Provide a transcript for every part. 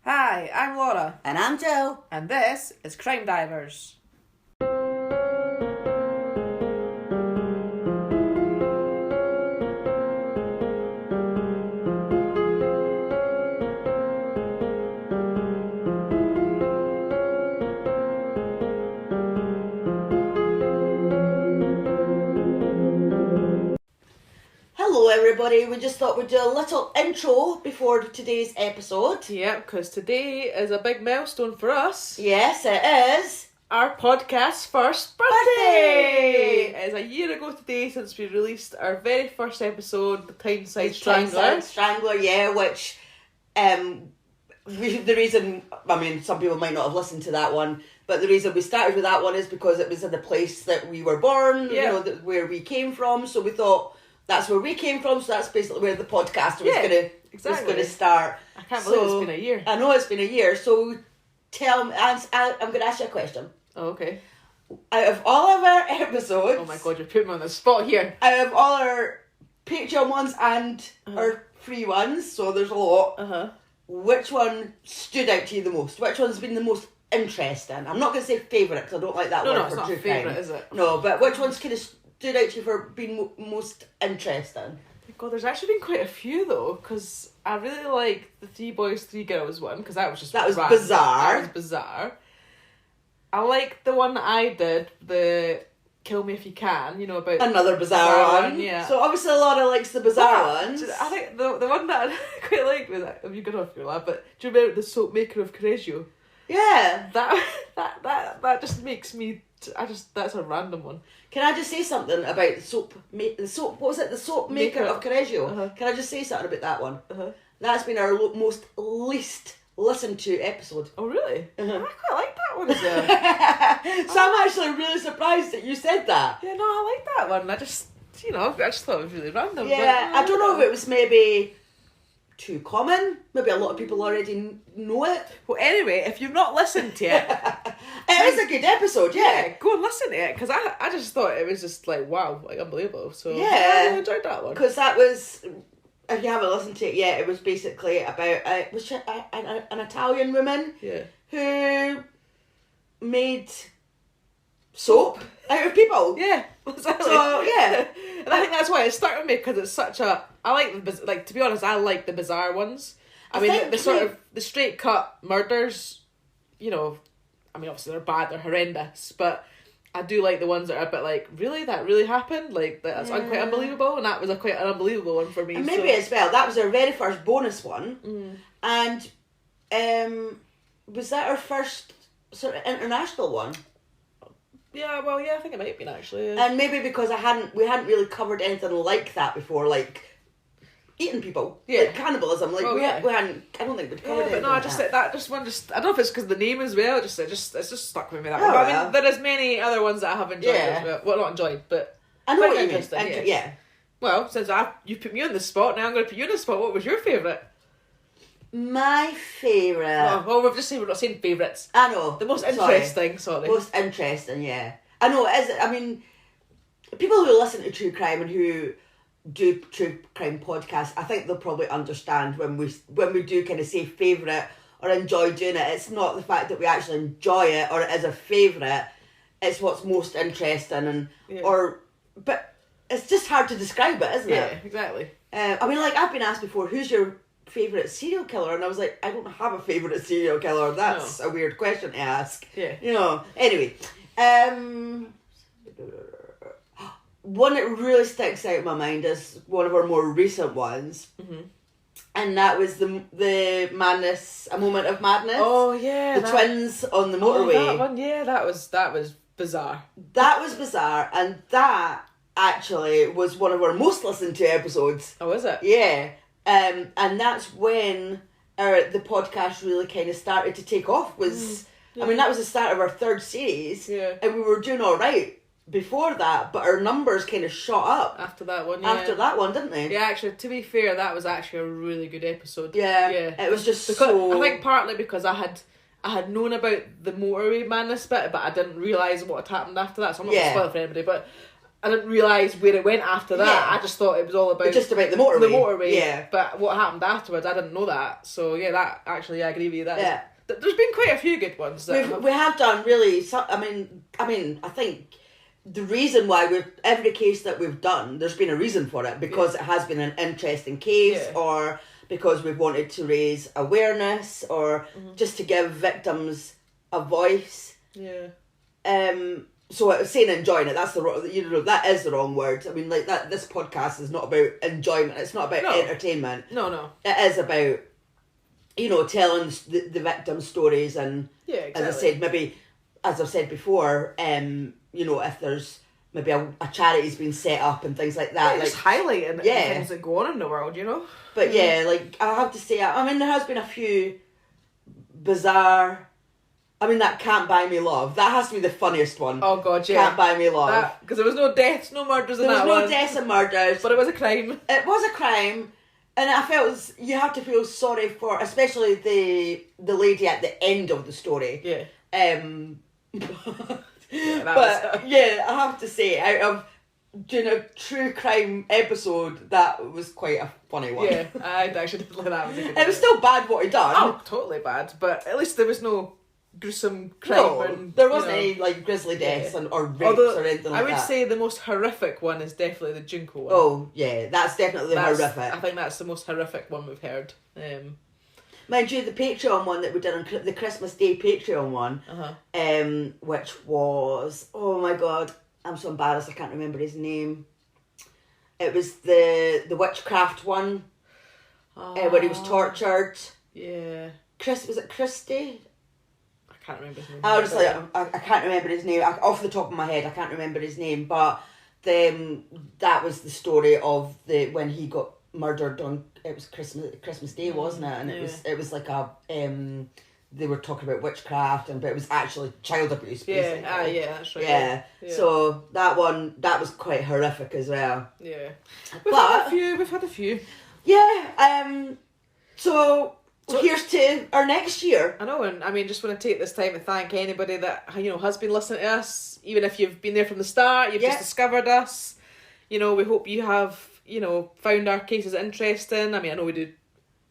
Hi, I'm Laura. And I'm Joe. And this is Crime Divers. Hello everybody, we just thought we'd do a little intro before today's episode. Yep, because today is a big milestone for us. Yes, it is. Our podcast's first birthday! It is a year ago today since we released our very first episode, The Tyneside Strangler. Tyneside Strangler, yeah, which, the reason, I mean, some people might not have listened to that one, but the reason we started with that one is because it was in the place that we were born, where we came from, so we thought, that's where we came from, so that's basically where the podcast was going to start. I can't believe it's been a year. I know it's been a year, so tell me, I'm going to ask you a question. Oh, okay. Out of all of our episodes... Oh my god, you're putting me on the spot here. Out of all our Patreon ones and our free ones, so there's a lot, which one stood out to you the most? Which one's been the most interesting? I'm not going to say favourite, because I don't like that word for true crime. No, it's not favourite, is it? No, but which one's kind of stood out to you for being most interesting? God, there's actually been quite a few though, because I really like the 3 Boys, 3 Girls one, because that was just bizarre. That was bizarre. I like the one that I did, the Kill Me If You Can, about... Another bizarre one. Yeah. So obviously Laura likes the bizarre ones. I think the one that I quite liked was, you got off your lap, but do you remember the soap maker of Correggio? Yeah. That just makes me... that's a random one. Can I just say something about the soap maker of Correggio? Can I just say something about that one? That's been our most least listened to episode. Oh really? I quite like that one as well. So I'm actually really surprised that you said that. Yeah, no, I like that one. I just thought it was really random. Yeah, I don't know if it was maybe too common. Maybe a lot of people already know it. Well, anyway, if you've not listened to it, it is a good episode. Yeah, go and listen to it, because I just thought it was just like wow, like unbelievable. So yeah, I really enjoyed that one. Because that was, if you haven't listened to it yet, it was basically about an Italian woman who made soap out of people. Yeah, exactly. So yeah, and I think that's why it stuck with me, because it's such a... I like to be honest, I like the bizarre ones. I mean, the sort of the straight cut murders. I mean, obviously they're bad, they're horrendous, but I do like the ones that are a bit like, really, that really happened? Like that's quite unbelievable, and that was quite an unbelievable one for me. And maybe as well, that was our very first bonus one, and was that our first sort of international one? Yeah, well, yeah, I think it might have been actually. Yeah. And maybe because we hadn't really covered anything like that before, like eating people, like cannibalism. Like we hadn't. I don't think we'd covered it. But no, I just said that. Just one. I don't know if it's because of the name as well. It's just stuck with me that one. But, I mean, there is many other ones that I have enjoyed as well. Well, not enjoyed, but I know what you mean. Yeah. Well, since you put me on the spot, now I'm going to put you on the spot. What was your favourite? My favourite. Well, we've just said we're not saying favourites. I know. The most interesting, sorry. Most interesting, yeah. I know, it is. I mean, people who listen to true crime and who do true crime podcasts, I think they'll probably understand when we do kind of say favourite or enjoy doing it. It's not the fact that we actually enjoy it or it is a favourite. It's what's most interesting but it's just hard to describe it, isn't it? Yeah, exactly. I mean, like I've been asked before, who's your favourite serial killer? And I was like, I don't have a favourite serial killer. That's a weird question to ask. Yeah. Anyway. One that really sticks out in my mind is one of our more recent ones. And that was the madness, A Moment of Madness. Oh yeah. The twins on the motorway. Oh, that one, yeah, that was bizarre. That was bizarre, and that actually was one of our most listened to episodes. Oh, is it? Yeah. And that's when the podcast really kind of started to take off. I mean, that was the start of our 3rd series, and we were doing all right before that, but our numbers kind of shot up after that one. Didn't they? Yeah, actually, to be fair, that was actually a really good episode. Yeah. It was just so... I think partly because I had known about the motorway madness bit, but I didn't realise what had happened after that, so I'm not going to spoil it for anybody, but I didn't realise where it went after that. Yeah. I just thought it was all about... Just about the motorway. The motorway. Yeah. But what happened afterwards, I didn't know that. So, yeah, that actually, I agree with you. Yeah. There's been quite a few good ones. We have done really... I think the reason why every case that we've done, there's been a reason for it, because it has been an interesting case, or because we've wanted to raise awareness, or just to give victims a voice. Yeah. So saying enjoying it, that is the wrong word. I mean, like that. This podcast is not about enjoyment. It's not about entertainment. No. It is about, telling the victim stories, and exactly. as I said, maybe, as I've said before, if there's maybe a charity's been set up and things like that, just highlighting things that go on in the world, But like I have to say, there has been a few bizarre. That Can't Buy Me Love. That has to be the funniest one. Oh God, yeah. Can't Buy Me Love. Because there was no deaths, no murders in that one. There was no deaths and murders. But it was a crime. It was a crime. And I felt you have to feel sorry for, especially the lady at the end of the story. Yeah. I have to say, out of doing a true crime episode, that was quite a funny one. Yeah, I actually did like that. It was still bad what he done. Oh, totally bad. But at least there was no gruesome crime. There wasn't any grisly deaths or rapes or anything like that. I would say the most horrific one is definitely the Junko one. Oh yeah, that's definitely horrific. I think that's the most horrific one we've heard. Mind you, the Patreon one that we did on the Christmas Day Patreon one, which was, oh my God, I'm so embarrassed I can't remember his name. It was the witchcraft one, where he was tortured. Yeah. Was it Christie? I can't remember his name. I can't remember his name. Off the top of my head, I can't remember his name. But that was the story of when he got murdered on. It was Christmas Day, wasn't it? And it was like a they were talking about witchcraft, but it was actually child abuse. Basically. Yeah, that's right. Yeah. So that was quite horrific as well. Yeah. We've had a few. Yeah. So here's to our next year. I know, and just want to take this time to thank anybody that has been listening to us, even if you've been there from the start, you've just discovered us. We hope you have found our cases interesting. I know we do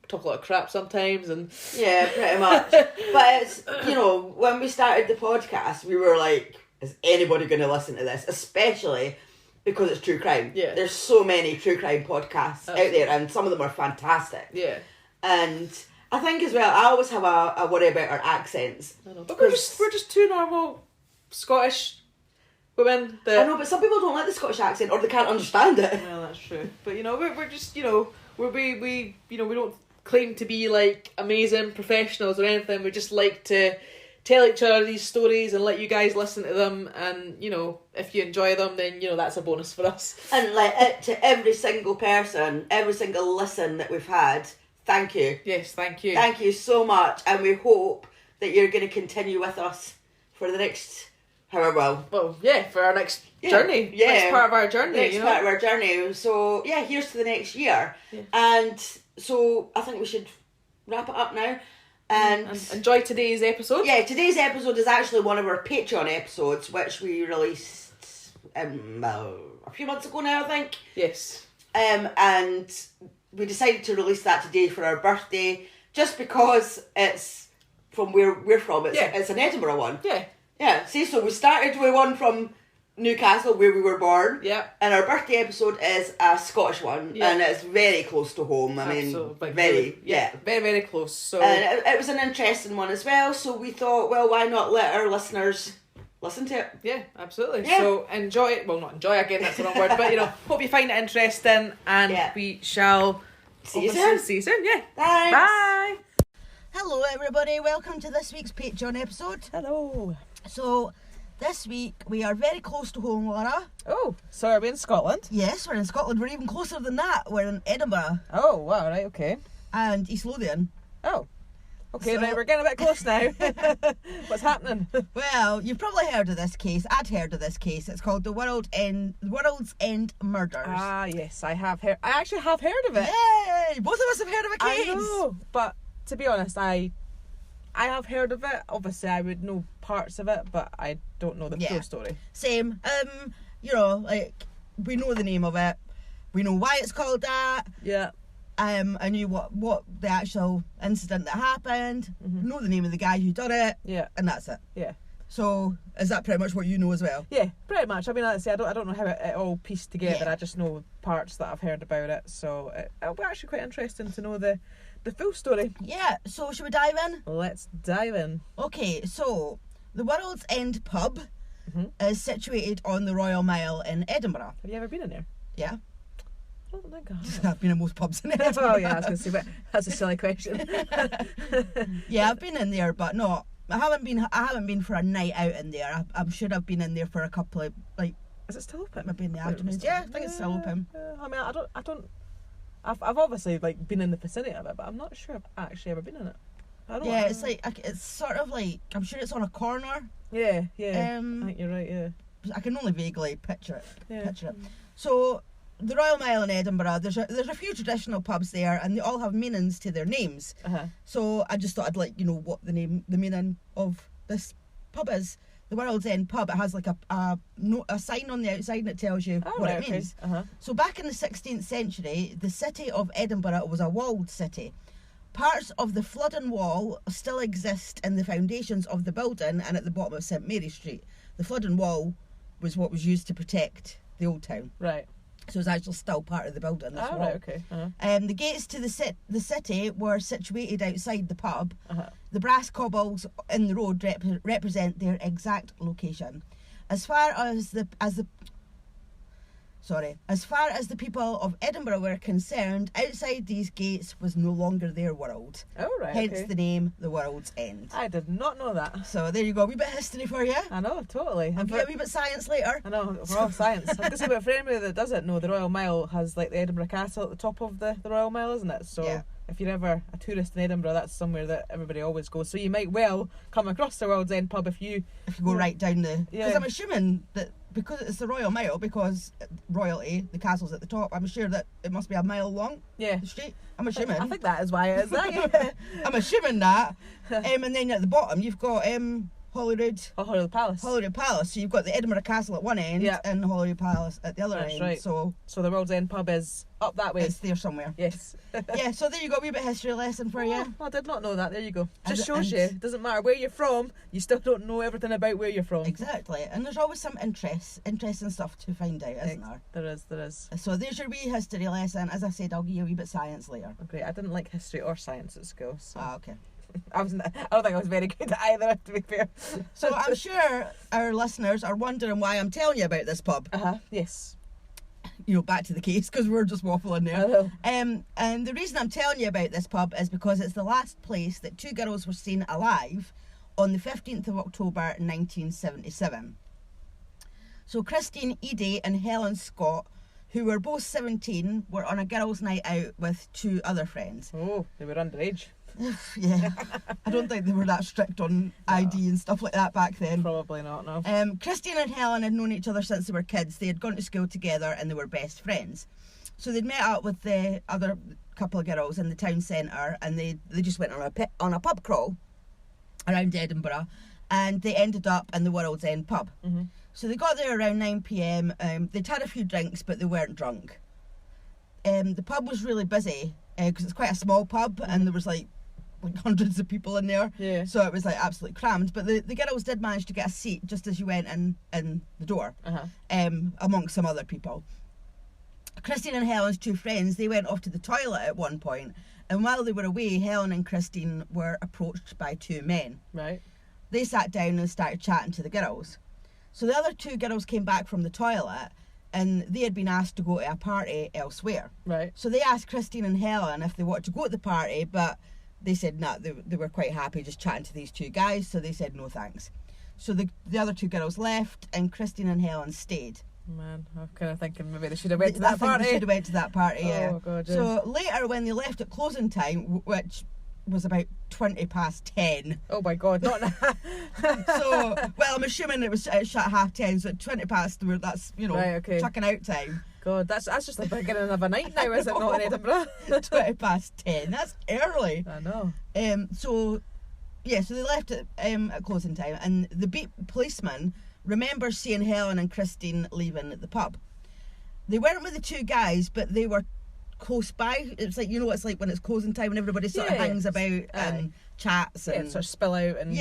talk a lot of crap sometimes, and yeah, pretty much. But it's when we started the podcast, we were like, is anybody going to listen to this? Especially because it's true crime. Yeah, there's so many true crime podcasts out there, and some of them are fantastic. Yeah, and I think as well, I always have a worry about our accents. I know, but we're just two normal Scottish women. I know, but some people don't like the Scottish accent, or they can't understand it. Well, that's true. But we're just we don't claim to be like amazing professionals or anything. We just like to tell each other these stories and let you guys listen to them. And if you enjoy them, then that's a bonus for us. And to every single person, every single listen that we've had. Thank you. Yes, thank you. Thank you so much, and we hope that you're going to continue with us for the next, for our next journey. Yeah, next part of our journey. Next part of our journey. So here's to the next year, and so I think we should wrap it up now. And enjoy today's episode. Yeah, today's episode is actually one of our Patreon episodes, which we released a few months ago now, I think. Yes. And we decided to release that today for our birthday, just because it's from where we're from. It's an Edinburgh one. Yeah. Yeah. See, so we started with one from Newcastle, where we were born. Yeah. And our birthday episode is a Scottish one, and it's very close to home. Very, very close. So, and it was an interesting one as well. So we thought, well, why not let our listeners listen to it? Yeah, absolutely. Yeah. So enjoy it. Well, not enjoy again. That's the wrong word. But hope you find it interesting, and we shall see you soon. See you soon. Yeah. Thanks. Bye. Hello, everybody. Welcome to this week's Patreon episode. Hello. So this week we are very close to home, Laura. Oh, so are we in Scotland? Yes, we're in Scotland. We're even closer than that. We're in Edinburgh. Oh, wow, right, okay. And East Lothian. Oh. Okay, right, we're getting a bit close now. What's happening? Well, you've probably heard of this case. I'd heard of this case. It's called the World's End Murders. Ah, yes, I have heard. I actually have heard of it. Yay! Both of us have heard of a case. I know, but to be honest, I have heard of it. Obviously, I would know parts of it, but I don't know the full story. Same. you know, like, we know the name of it. We know why it's called that. Yeah. I knew what the actual incident that happened. Know the name of the guy who done it. Yeah. And that's it. Yeah. So, is that pretty much what you know as well? Yeah, pretty much. I mean, like I say, I don't know how it all pieced together. Yeah. I just know parts that I've heard about it. So it'll be actually quite interesting to know the full story. Yeah, so should we dive in? Let's dive in. Okay, so the World's End pub is situated on the Royal Mile in Edinburgh. Have you ever been in there? Yeah. I don't think I have. I've been in most pubs in Edinburgh. Oh yeah, I was going to say, but that's a silly question. Yeah, I've been in there, but not. I haven't been for a night out in there. I'm sure I've been in there for a couple of, like. Is it still open? Maybe in the afternoons. Yeah, I think it's still open. I mean, I don't. I've obviously like been in the vicinity of it, but I'm not sure I've actually ever been in it. Yeah, it's like it's sort of like, I'm sure it's on a corner. Yeah. I think you're right. Yeah. I can only vaguely picture it. Yeah. So the Royal Mile in Edinburgh, there's a few traditional pubs there, and they all have meanings to their names. So I just thought I'd let you know what the meaning of this pub is. The World's End pub, it has like a sign on the outside that tells you what it means. So back in the 16th century, the city of Edinburgh was a walled city. Parts of the Flodden Wall still exist in the foundations of the building and at the bottom of St Mary Street. The Flodden Wall was what was used to protect the old town. Right. So it's actually still part of the building. This wall. Right, okay. The gates to the city were situated outside the pub. The brass cobbles in the road represent their exact location. As far as the people of Edinburgh were concerned, outside these gates was no longer their world. Oh, right. Hence the name, the World's End. I did not know that. So there you go, a wee bit of history for you. I know, totally. And a wee bit of science later. I know, we're all science. I was going to say, but for anybody that doesn't know, the Royal Mile has like the Edinburgh Castle at the top of the Royal Mile, isn't it? So if you're ever a tourist in Edinburgh, that's somewhere that everybody always goes. So you might well come across the World's End pub if you go right down the... Because I'm assuming that because it's the Royal Mile, because royalty, the castle's at the top, I'm sure that it must be a mile long. Yeah. The street. I'm assuming. I think that is why it is that, yeah. I'm assuming that. And then at the bottom, you've got Holyrood Palace. Holyrood Palace. So you've got the Edinburgh Castle at one end and Holyrood Palace at the other end. Right. So the World's End pub is up that way. It's there somewhere. Yes. Yeah, so there you go, a wee bit of history lesson for you. I did not know that. There you go. Just shows you. It doesn't matter where you're from, you still don't know everything about where you're from. Exactly. And there's always some interesting stuff to find out, isn't there? There is. So there's your wee history lesson. As I said, I'll give you a wee bit of science later. Okay, I didn't like history or science at school. So. Okay. I don't think I was very good at either, to be fair. So I'm sure our listeners are wondering why I'm telling you about this pub. Yes. You know, back to the case, because we're just waffling there. I know. And the reason I'm telling you about this pub is because it's the last place that two girls were seen alive on the 15th of October 1977. So Christine Eadie and Helen Scott, who were both 17, were on a girls' night out with two other friends. Oh, they were underage. Yeah, I don't think they were that strict on ID and stuff like that back then. Probably not, no. Christine and Helen had known each other since they were kids. They had gone to school together and they were best friends. So they'd met up with the other couple of girls in the town centre and they just went on a pub crawl around Edinburgh and they ended up in the World's End pub. So they got there around 9 p.m. They'd had a few drinks but they weren't drunk. The pub was really busy because it's quite a small pub and there was like hundreds of people in there, so it was like absolutely crammed, but the girls did manage to get a seat just as you went in the door, amongst some other people. Christine and Helen's two friends, they went off to the toilet at one point, and while they were away, Helen and Christine were approached by two men. Right. They sat down and started chatting to the girls. So the other two girls came back from the toilet and they had been asked to go to a party elsewhere. Right. So they asked Christine and Helen if they wanted to go to the party, but they said no, they were quite happy just chatting to these two guys, so they said no thanks. So the other two girls left and Christine and Helen stayed. Man, I'm kind of thinking maybe they should have went to that party. They should have went to that party, yeah. Oh, God, yeah. So later when they left at closing time, which was about 10:20. Oh my God, not now. So, well, I'm assuming it was shut at 10:30, so at 20:00, that's, you know, right, okay. chucking out time. God, that's just the beginning of a night now, is it not, in Edinburgh? 10:20, that's early. I know. So they left at closing time, and the beat policeman remembers seeing Helen and Christine leaving the pub. They weren't with the two guys, but they were close by. It's like, you know, it's like when it's closing time and everybody sort of hangs about and chats and sort of spill out and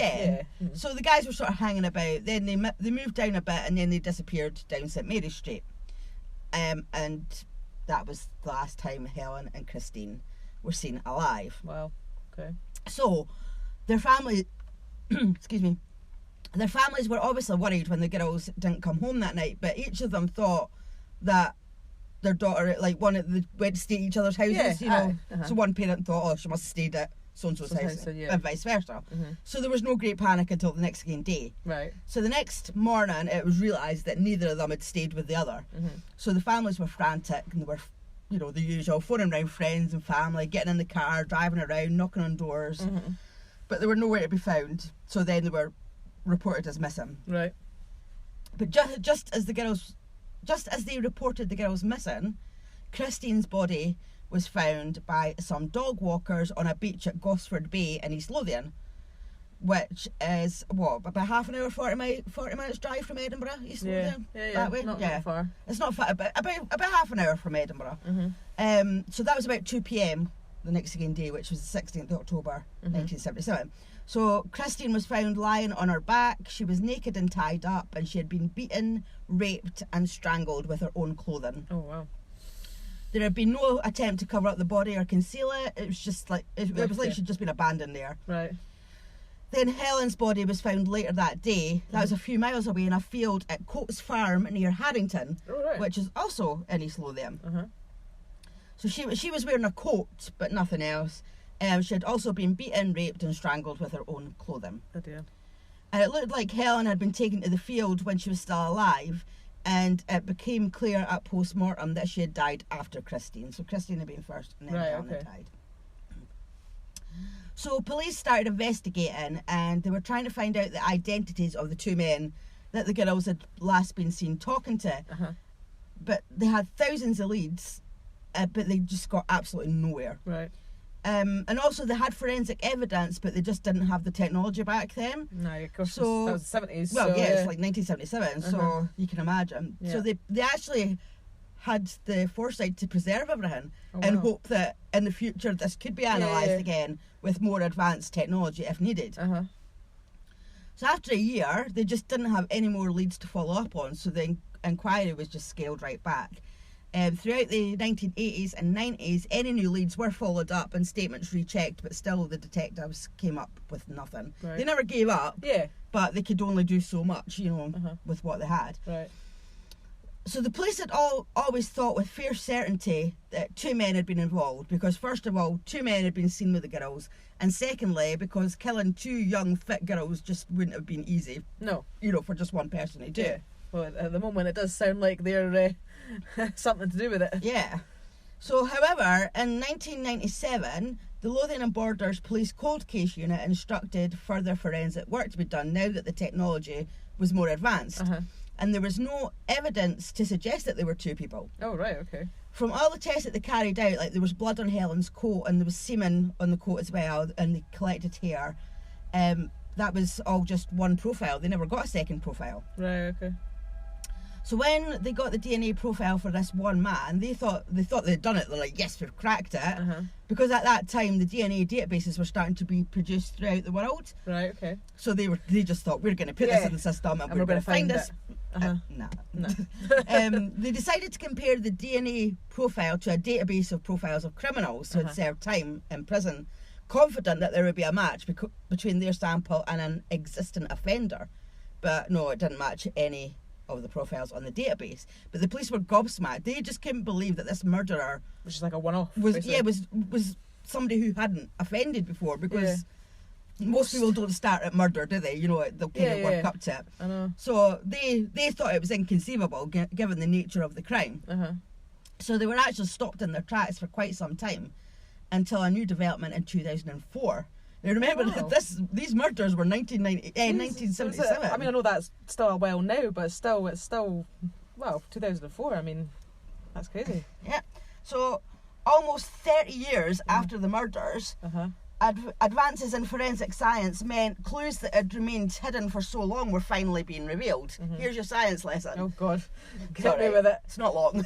So the guys were sort of hanging about. Then they moved down a bit and then they disappeared down St Mary's Street. And that was the last time Helen and Christine were seen alive. Wow. Okay. So their family, excuse me, their families were obviously worried when the girls didn't come home that night, but each of them thought that their daughter, like, went to stay at each other's houses, you know. So one parent thought, oh, she must have stayed at so-and-so's house, and vice versa. So there was no great panic until the next day. Right. So the next morning, it was realised that neither of them had stayed with the other. So the families were frantic, and they were, you know, the usual, phoning around friends and family, getting in the car, driving around, knocking on doors. But they were nowhere to be found. So then they were reported as missing. Right. But just as they reported the girls missing, Christine's body was found by some dog walkers on a beach at Gosford Bay in East Lothian, which is, about half an hour, 40 minutes drive from Edinburgh, East Lothian? That way? Not far. It's not far, about half an hour from Edinburgh. So that was about 2 p.m. the next day, which was the 16th of October, 1977. So Christine was found lying on her back. She was naked and tied up, and she had been beaten, raped and strangled with her own clothing. Oh, wow. There had been no attempt to cover up the body or conceal it. It was just like, it was like she'd just been abandoned there. Right. Then Helen's body was found later that day. That was a few miles away in a field at Coates Farm near Harrington, which is also in East Lothian. So she was wearing a coat, but nothing else. She had also been beaten, raped and strangled with her own clothing. Oh dear. And it looked like Helen had been taken to the field when she was still alive, and it became clear at post-mortem that she had died after Christine. So Christine had been first, and then Helen had died. So police started investigating, and they were trying to find out the identities of the two men that the girls had last been seen talking to. But they had thousands of leads, but they just got absolutely nowhere. Right. And also they had forensic evidence, but they just didn't have the technology back then. No, of course. So, that was the 70s. Well, so, it's like 1977, so you can imagine. So they actually had the foresight to preserve everything and hope that in the future this could be analysed again with more advanced technology if needed. So after a year, they just didn't have any more leads to follow up on, so the inquiry was just scaled right back. Throughout the 1980s and 90s, any new leads were followed up and statements rechecked, but still the detectives came up with nothing. Right. They never gave up, but they could only do so much, you know, with what they had. Right. So the police had always thought with fair certainty that two men had been involved, because first of all, two men had been seen with the girls, and secondly, because killing two young, fit girls just wouldn't have been easy. No. You know, for just one person to do. Well, at the moment it does sound like they're something to do with it. Yeah. So, however, in 1997, the Lothian and Borders Police Cold Case Unit instructed further forensic work to be done now that the technology was more advanced. And there was no evidence to suggest that there were two people. Oh, right, okay. From all the tests that they carried out, like there was blood on Helen's coat and there was semen on the coat as well, and they collected hair. That was all just one profile. They never got a second profile. Right, okay. So when they got the DNA profile for this one man, they thought they'd done it. They're like, yes, we've cracked it. Because at that time, the DNA databases were starting to be produced throughout the world. Right, okay. So they just thought, we're going to put this in the system and we're going to find this. No. They decided to compare the DNA profile to a database of profiles of criminals who had served time in prison, confident that there would be a match between their sample and an existing offender. But no, it didn't match any of the profiles on the database. But the police were gobsmacked. They just couldn't believe that this murderer, which is like a one-off, was somebody who hadn't offended before, because most people don't start at murder, do they? You know, they'll kind of work up to it. I know. So they thought it was inconceivable given the nature of the crime. So they were actually stopped in their tracks for quite some time until a new development in 2004. Now remember that these murders were 1977. I mean, I know that's still a while now, but it's still 2004. I mean, that's crazy. Yeah. So almost 30 years after the murders, advances in forensic science meant clues that had remained hidden for so long were finally being revealed. Mm-hmm. Here's your science lesson. Oh God, get me with it. It's not long.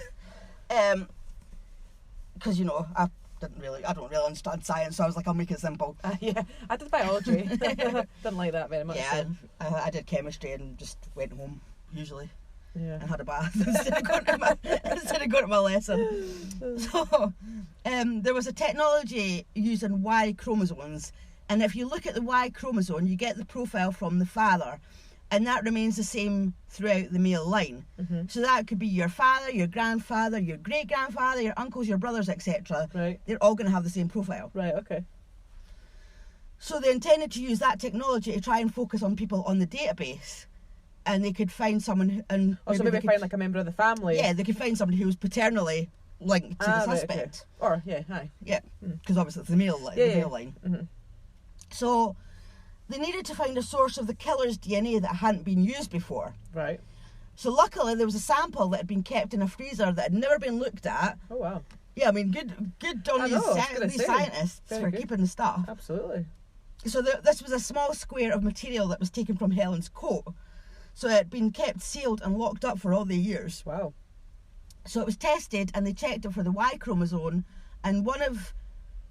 Because I don't really understand science, so I was like, I'll make it simple. Yeah, I did biology. Didn't like that very much. Yeah, so. I did chemistry and just went home usually. Yeah. And had a bath instead of going to my lesson. So, there was a technology using Y chromosomes, and if you look at the Y chromosome, you get the profile from the father, and that remains the same throughout the male line. Mm-hmm. So that could be your father, your grandfather, your great-grandfather, your uncles, your brothers, etc. Right. They're all going to have the same profile. Right, okay. So they intended to use that technology to try and focus on people on the database. And they could find someone, and so maybe find like a member of the family. Yeah, they could find somebody who was paternally linked to the suspect. Right, okay. Or aye. Yeah, because obviously it's the male line. Male line. Mm-hmm. So they needed to find a source of the killer's DNA that hadn't been used before. Right. So luckily there was a sample that had been kept in a freezer that had never been looked at. Oh wow. Yeah, I mean, good on these scientists for keeping the stuff. Absolutely. So this was a small square of material that was taken from Helen's coat. So it had been kept sealed and locked up for all the years. Wow. So it was tested and they checked it for the Y chromosome, and one of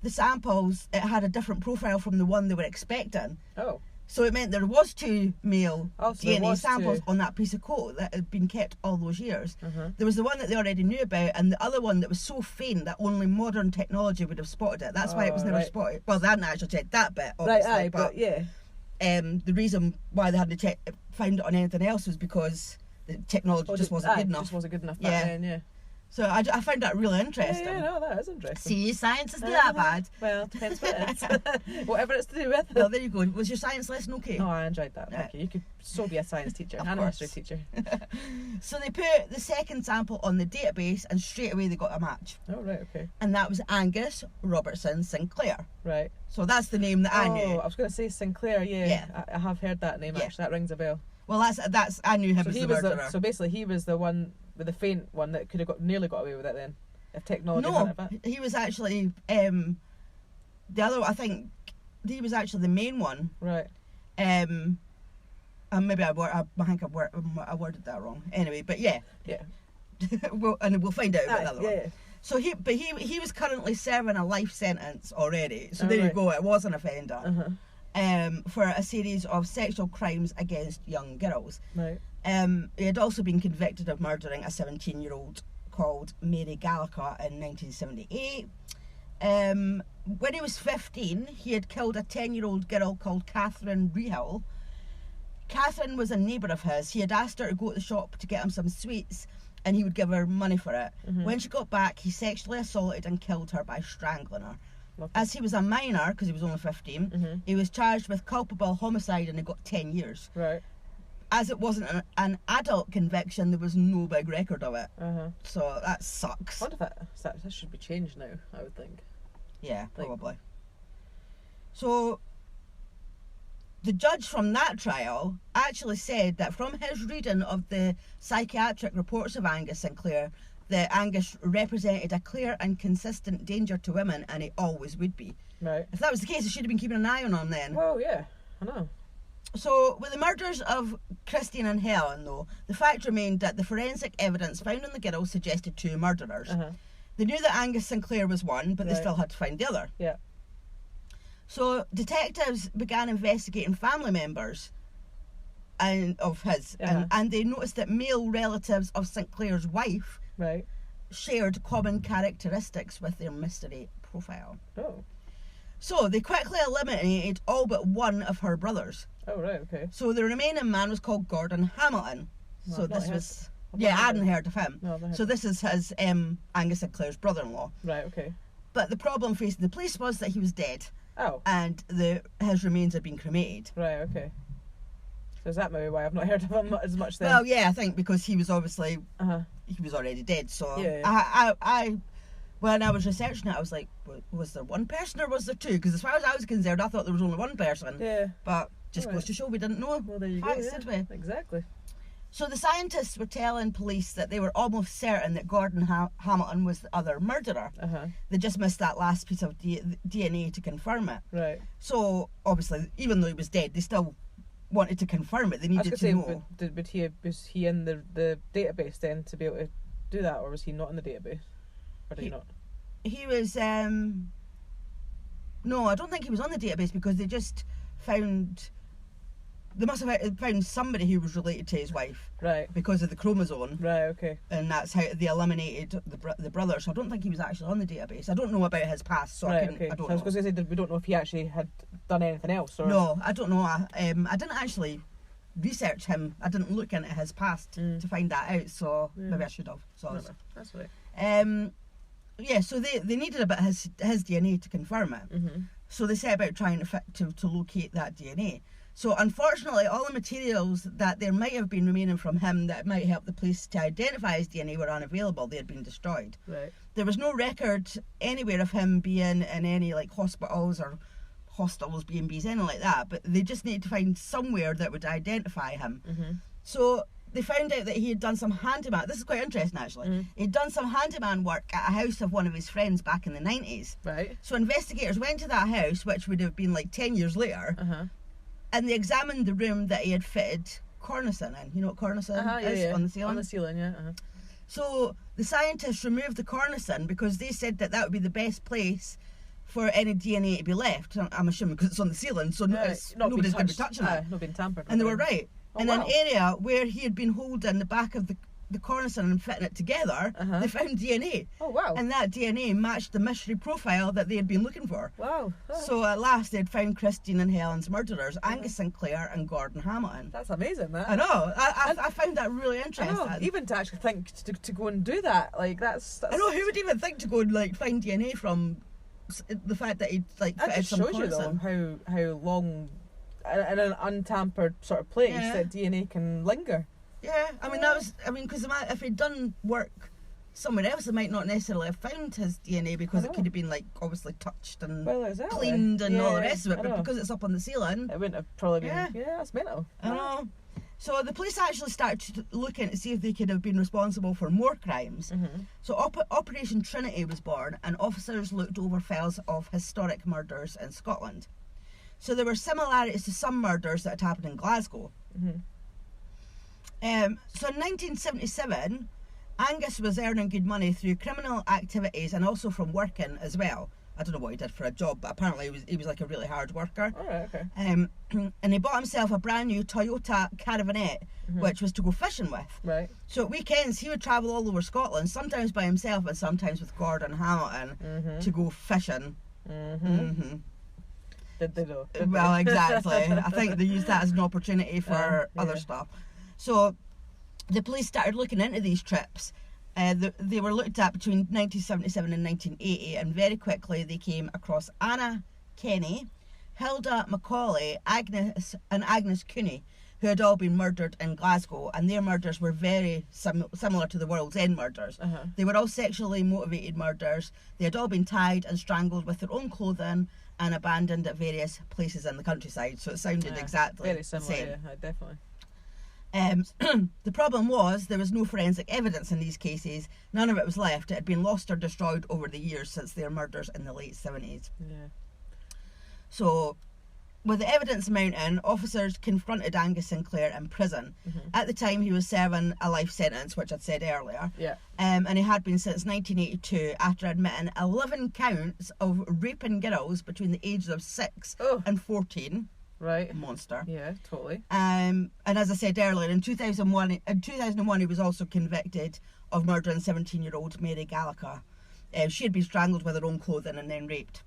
the samples, it had a different profile from the one they were expecting. Oh. So it meant there was 2 male DNA samples 2. on that piece of coat that had been kept all those years. Uh-huh. There was the one that they already knew about, and the other one that was so faint that only modern technology would have spotted it. That's why it was never spotted. Well, they hadn't actually checked that bit, obviously. Right, but yeah. The reason why they hadn't found it on anything else was because the technology just wasn't good enough. Just wasn't good enough back then, yeah. So I found that really interesting. Yeah, no, that is interesting. See, science isn't that bad. Well, depends what it is. Whatever it's to do with. Well, there you go. Was your science lesson okay? No, I enjoyed that. Okay, you could so be a science teacher and a history teacher. So they put the second sample on the database, and straight away they got a match. Oh, right, okay. And that was Angus Robertson Sinclair. Right. So that's the name that I knew. I was going to say Sinclair, yeah. I have heard that name, actually. That rings a bell. Well, that's I knew him as the murderer. So basically he was the one with the faint one that could have nearly got away with it then, if technology hadn't have it. He was actually the other. I think he was actually the main one. Right. And maybe I worded that wrong. Anyway, but yeah. we'll find out about the other one. Yeah. So he was currently serving a life sentence already. So there you go. It was an offender. Uh-huh. For a series of sexual crimes against young girls. Right. He had also been convicted of murdering a 17-year-old called Mary Gallagher in 1978. When he was 15, he had killed a 10-year-old girl called Catherine Rehill. Catherine was a neighbour of his. He had asked her to go to the shop to get him some sweets, and he would give her money for it. Mm-hmm. When she got back, he sexually assaulted and killed her by strangling her. Lovely. As he was a minor, because he was only 15, mm-hmm. he was charged with culpable homicide and he got 10 years. Right. As it wasn't an adult conviction, there was no big record of it. Uh-huh. So that sucks. I wonder if that should be changed now, I would think. Yeah, probably. So the judge from that trial actually said that from his reading of the psychiatric reports of Angus Sinclair, that Angus represented a clear and consistent danger to women, and he always would be. Right. If that was the case, he should have been keeping an eye on him then. Well, yeah, I know. So, with the murders of Christine and Helen, though, the fact remained that the forensic evidence found on the girls suggested 2 murderers. Uh-huh. They knew that Angus Sinclair was one, but they still had to find the other. Yeah. So, detectives began investigating family members of his, and they noticed that male relatives of Sinclair's wife shared common characteristics with their mystery profile. Oh. So they quickly eliminated all but one of her brothers. Oh, right, okay. So the remaining man was called Gordon Hamilton. No, so this was... Yeah, I hadn't heard of him. No, so this is his Angus Sinclair's brother-in-law. Right, okay. But the problem facing the police was that he was dead. Oh. And his remains had been cremated. Right, okay. So is that maybe why I've not heard of him as much then? Well, yeah, I think because he was obviously... He was already dead, so... Yeah. When I was researching it, I was like, was there one person or was there 2? Because as far as I was concerned, I thought there was only one person. Yeah. But just goes to show we didn't know. Well, there you facts, go, did we? Exactly. So the scientists were telling police that they were almost certain that Gordon Hamilton was the other murderer. They just missed that last piece of DNA to confirm it. Right. So, obviously, even though he was dead, they still wanted to confirm it. They needed to know. Was he in the database then to be able to do that, or was he not in the database? Or did he not? He was... No, I don't think he was on the database because they just found... They must have found somebody who was related to his wife. Right. Because of the chromosome. Right, okay. And that's how they eliminated the brother. So I don't think he was actually on the database. I don't know about his past, so I don't know. I was going to say, we don't know if he actually had done anything else. Or... No, I don't know. I didn't actually research him. I didn't look into his past to find that out, so maybe I should have. So that's right. Yeah, so they needed a bit of his DNA to confirm it. So they set about trying to locate that DNA. So unfortunately, all the materials that there might have been remaining from him that might help the police to identify his DNA were unavailable. They had been destroyed. Right. There was no record anywhere of him being in any hospitals or hostels, B&Bs, anything like that. But they just needed to find somewhere that would identify him. So they found out that he had done some handyman. This is quite interesting, actually. He'd done some handyman work at a house of one of his friends back in the 90s. Right. So investigators went to that house, which would have been 10 years later. And they examined the room that he had fitted cornicing in. You know what cornicing is? Yeah. On the ceiling? On the ceiling, yeah. So the scientists removed the cornicing because they said that would be the best place for any DNA to be left. I'm assuming because it's on the ceiling, so nobody's going to be touching it. Not being tampered with. And they were right. Oh, in an area where he had been holding the back of the cornicing and fitting it together, they found DNA. Oh, wow. And that DNA matched the mystery profile that they had been looking for. Wow. So at last they'd found Christine and Helen's murderers, Angus Sinclair and Gordon Hamilton. That's amazing, that. I know. I found that really interesting. I know. Even to actually think to go and do that, that's... I know, who would even think to go and find DNA from the fact that he'd fitted some shows you though how long in an untampered sort of place that DNA can linger. Yeah, because if he'd done work somewhere else, they might not necessarily have found his DNA because it could have been obviously touched and cleaned and all the rest of it. But because it's up on the ceiling, it wouldn't have probably been. Yeah, that's mental. I know. So the police actually started looking to see if they could have been responsible for more crimes. So Operation Trinity was born, and officers looked over files of historic murders in Scotland. So there were similarities to some murders that had happened in Glasgow. So in 1977, Angus was earning good money through criminal activities and also from working as well. I don't know what he did for a job, but apparently he was a really hard worker. All right, okay. And he bought himself a brand new Toyota Caravanette, which was to go fishing with. Right. So at weekends, he would travel all over Scotland, sometimes by himself and sometimes with Gordon Hamilton, to go fishing. Did they though? Well, exactly. I think they used that as an opportunity for other stuff. So the police started looking into these trips. They were looked at between 1977 and 1980, and very quickly they came across Anna Kenny, Hilda Macaulay, Agnes Cooney, who had all been murdered in Glasgow, and their murders were very similar to the World's End murders. They were all sexually motivated murders. They had all been tied and strangled with their own clothing and abandoned at various places in the countryside. So it sounded exactly very similar, the same. Yeah, definitely. The problem was there was no forensic evidence in these cases. None of it was left. It had been lost or destroyed over the years since their murders in the late 70s. Yeah. So, with the evidence mounting, officers confronted Angus Sinclair in prison. At the time, he was serving a life sentence, which I'd said earlier. Yeah. And he had been since 1982 after admitting 11 counts of raping girls between the ages of 6 and 14. Right. Monster. Yeah, totally. And as I said earlier, in 2001 he was also convicted of murdering 17-year-old Mary Gallagher. She had been strangled with her own clothing and then raped.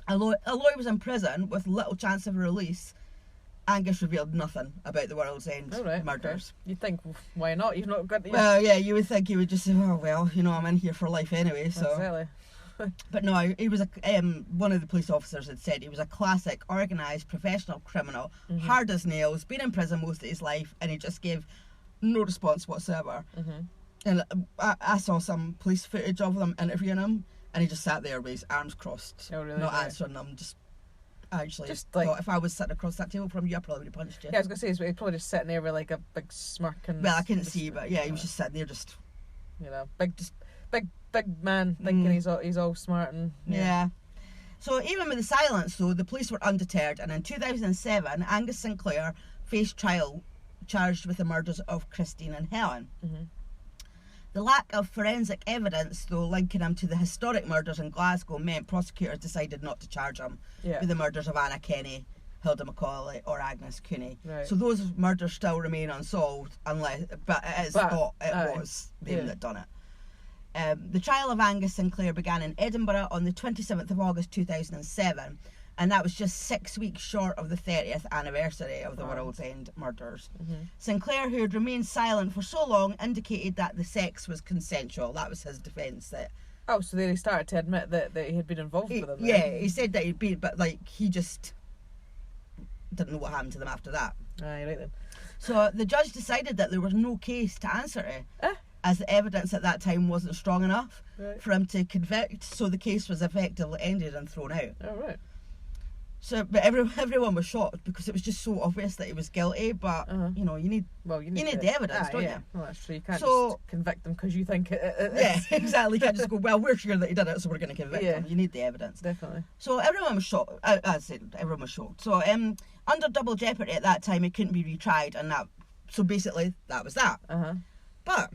Although he was in prison with little chance of release, Angus revealed nothing about the World's End murders. Okay. You'd think, why not? You've not got... Well, yeah, you would think he would just say, oh, well, I'm in here for life anyway, so... Exactly. But no, he was one of the police officers had said he was a classic, organised, professional criminal, hard as nails, been in prison most of his life, and he just gave no response whatsoever. And I saw some police footage of them interviewing him, and he just sat there with his arms crossed, not answering them, just actually Just, like, thought if I was sitting across that table from you, I probably would have punched you. Yeah, I was going to say, so he's probably just sitting there with like a big smirk and... Well, I couldn't see, but yeah, he was just sitting there just... You know, big man thinking he's all smart and... Yeah. So even with the silence, though, the police were undeterred, and in 2007, Angus Sinclair faced trial charged with the murders of Christine and Helen. Mm-hmm. The lack of forensic evidence, though, linking him to the historic murders in Glasgow meant prosecutors decided not to charge him with the murders of Anna Kenny, Hilda Macaulay or Agnes Cooney. Right. So those murders still remain unsolved, but it is thought it was them that done it. The trial of Angus Sinclair began in Edinburgh on the 27th of August 2007, and that was just 6 weeks short of the 30th anniversary of the World's End murders. Mm-hmm. Sinclair, who had remained silent for so long, indicated that the sex was consensual. That was his defence. Oh, so then he started to admit that he had been involved with them. Yeah, he said that he'd been, but like he just didn't know what happened to them after that. Aye, right then. So the judge decided that there was no case to answer to, as the evidence at that time wasn't strong enough for him to convict, so the case was effectively ended and thrown out. Oh, right. So, but everyone was shocked because it was just so obvious that he was guilty. But you know, you need the evidence, don't you? Well, that's true. You can't just convict them because you think it. Yeah, exactly. You can't just go, well, we're sure that he did it, so we're going to convict him. You need the evidence. Definitely. So everyone was shocked. As I said, everyone was shocked. So under double jeopardy at that time, it couldn't be retried, and that. So basically, that was that. But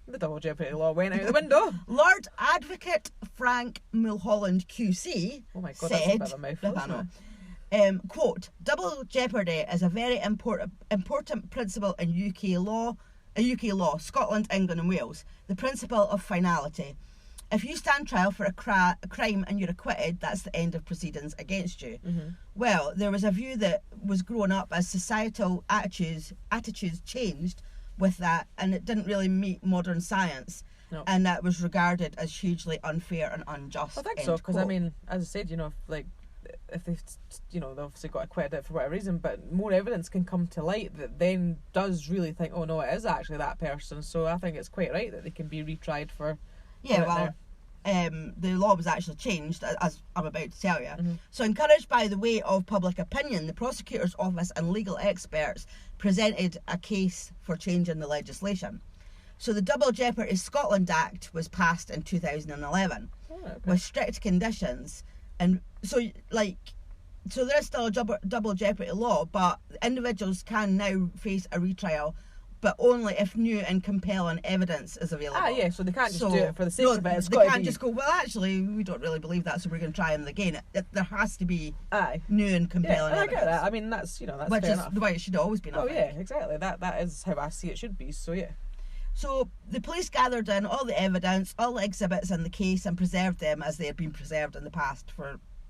the double jeopardy law went out the window. Lord Advocate Frank Mulholland QC said, that's a bit of a mouthful, I know. Quote, double jeopardy is a very important principle in UK law, Scotland, England and Wales. The principle of finality. If you stand trial for a crime and you're acquitted, that's the end of proceedings against you. Well, there was a view that was growing up as societal attitudes changed with that, and it didn't really meet modern science. No. And that was regarded as hugely unfair and unjust. I think so, because I mean, as I said, you know, if they've, you know, they obviously got acquitted for whatever reason, but more evidence can come to light that then does really think, oh no, it is actually that person. So I think it's quite right that they can be retried for. Yeah, well, the law was actually changed, as I'm about to tell you. So encouraged by the weight of public opinion, the prosecutor's office and legal experts presented a case for changing the legislation. So the Double Jeopardy Scotland Act was passed in 2011 with strict conditions, and so there is still a double jeopardy law, but individuals can now face a retrial, but only if new and compelling evidence is available. So they can't just do it for the sake of it. They can't just go, well, actually, we don't really believe that, so we're going to try them again. There has to be new and compelling evidence. I get that. I mean, that's fair enough. Which is the way it should always be. Oh, yeah, exactly. That is how I see it should be, so yeah. So the police gathered in all the evidence, all the exhibits in the case, and preserved them as they had been preserved in the past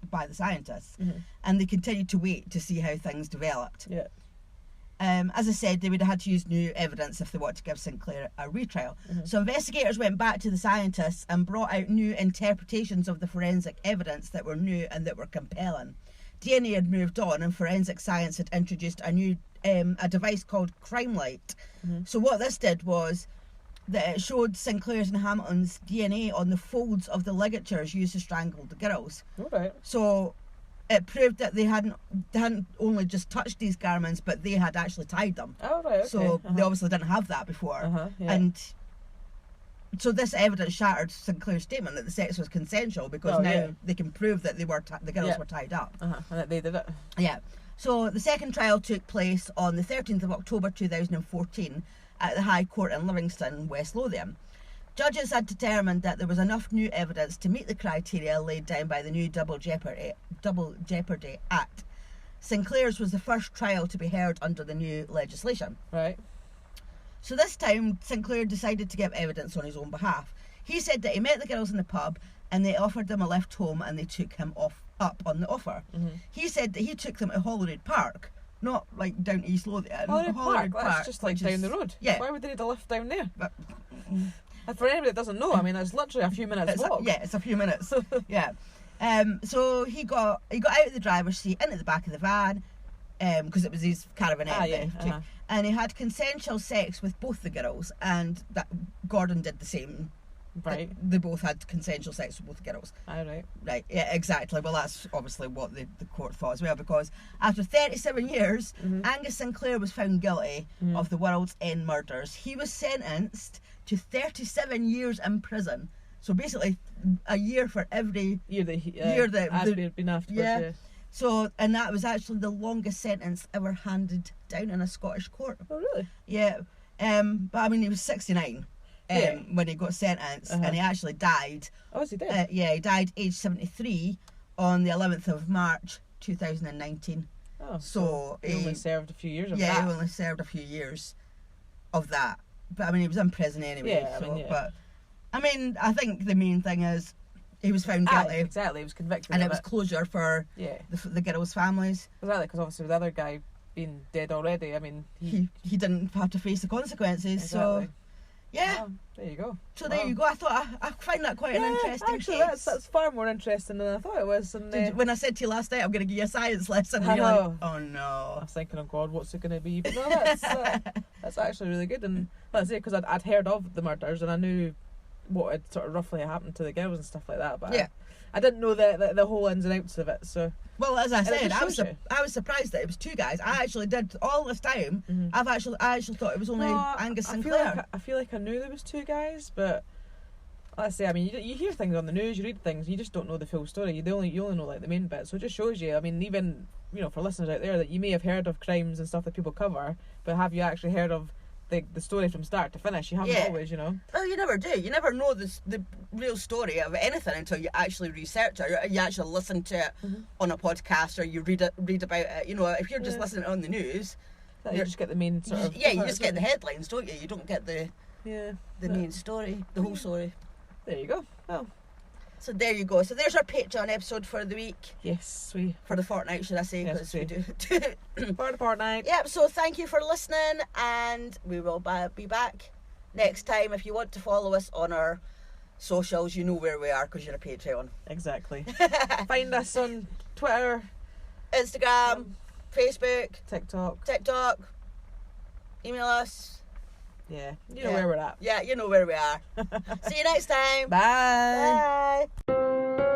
by the scientists. And they continued to wait to see how things developed. Yeah. As I said, they would have had to use new evidence if they wanted to give Sinclair a retrial. So investigators went back to the scientists and brought out new interpretations of the forensic evidence that were new and that were compelling. DNA had moved on, and forensic science had introduced a new a device called Crime Light. So what this did was that it showed Sinclair's and Hamilton's DNA on the folds of the ligatures used to strangle the girls. Okay. So it proved that they hadn't only just touched these garments, but they had actually tied them. Oh, right, okay. So they obviously didn't have that before. And so this evidence shattered Sinclair's statement that the sex was consensual, because they can prove that the girls were tied up. And that they did it. Yeah. So the second trial took place on the 13th of October 2014 at the High Court in Livingston, West Lothian. Judges had determined that there was enough new evidence to meet the criteria laid down by the new Double Jeopardy Act. Sinclair's was the first trial to be heard under the new legislation. Right. So this time, Sinclair decided to give evidence on his own behalf. He said that he met the girls in the pub and they offered him a lift home, and they took him up on the offer. He said that he took them to Holyrood Park, not like down East Lothian. Holyrood Park, that's just like down the road. Yeah. Why would they need a lift down there? And for anybody that doesn't know, I mean, it's literally a few minutes walk. It's a few minutes. Yeah. So he got out of the driver's seat into the back of the van, because it was his caravanette. And he had consensual sex with both the girls, and that Gordon did the same Right. They both had consensual sex with both girls. Right. Right, yeah, exactly. Well, that's obviously what the court thought as well, because after 37 years, Angus Sinclair was found guilty of the World's End murders. He was sentenced to 37 years in prison. So basically, a year for every year that has been afterwards. Yeah. So, and that was actually the longest sentence ever handed down in a Scottish court. Oh, really? Yeah. But I mean, he was 69 when he got sentenced, and he actually died. Oh, is he dead? Yeah, he died aged 73 on the 11th of March 2019. Oh, so he only served a few years of that. Yeah, he only served a few years of that. But I mean, he was in prison anyway. Yeah, so, but I mean, I think the main thing is he was found guilty. Exactly, he was convicted. And it was closure for the girls' families. Exactly, because obviously with the other guy being dead already, I mean... He didn't have to face the consequences, so... Yeah. Oh, there you go. So there you go. I thought I find that quite an interesting actually, case. That's far more interesting than I thought it was. And, when I said to you last night, I'm going to give you a science lesson, and you're like, oh no. I was thinking, oh God, what's it going to be? But no, that's actually really good. And that's it, because I'd heard of the murders and I knew what had sort of roughly happened to the girls and stuff like that. But I didn't know the whole ins and outs of it. So well, as I said, I was surprised that it was two guys. I actually did all this time. I actually thought it was only Angus Sinclair. I feel like I knew there was two guys, but let's say, I mean, you hear things on the news, you read things, you just don't know the full story. You only know like the main bit. So it just shows you. I mean, even for listeners out there, that you may have heard of crimes and stuff that people cover, but have you actually heard of the story from start to finish? You haven't always, Well, you never do. You never know the real story of anything until you actually research it. Or you actually listen to it on a podcast, or you read about it. If you're just listening on the news, you just get the main sort of... Yeah, you just get the headlines, don't you? You don't get the main story, the whole story. There you go. Well, so there you go. So there's our Patreon episode for the week. Yes, for the fortnight, should I say? Yes, we do. For the fortnight. Yep. So thank you for listening, and we will be back next time. If you want to follow us on our socials, you know where we are because you're a Patreon. Exactly. Find us on Twitter, Instagram, Facebook, TikTok. Email us. Yeah, you know where we're at. Yeah, you know where we are. See you next time. Bye. Bye.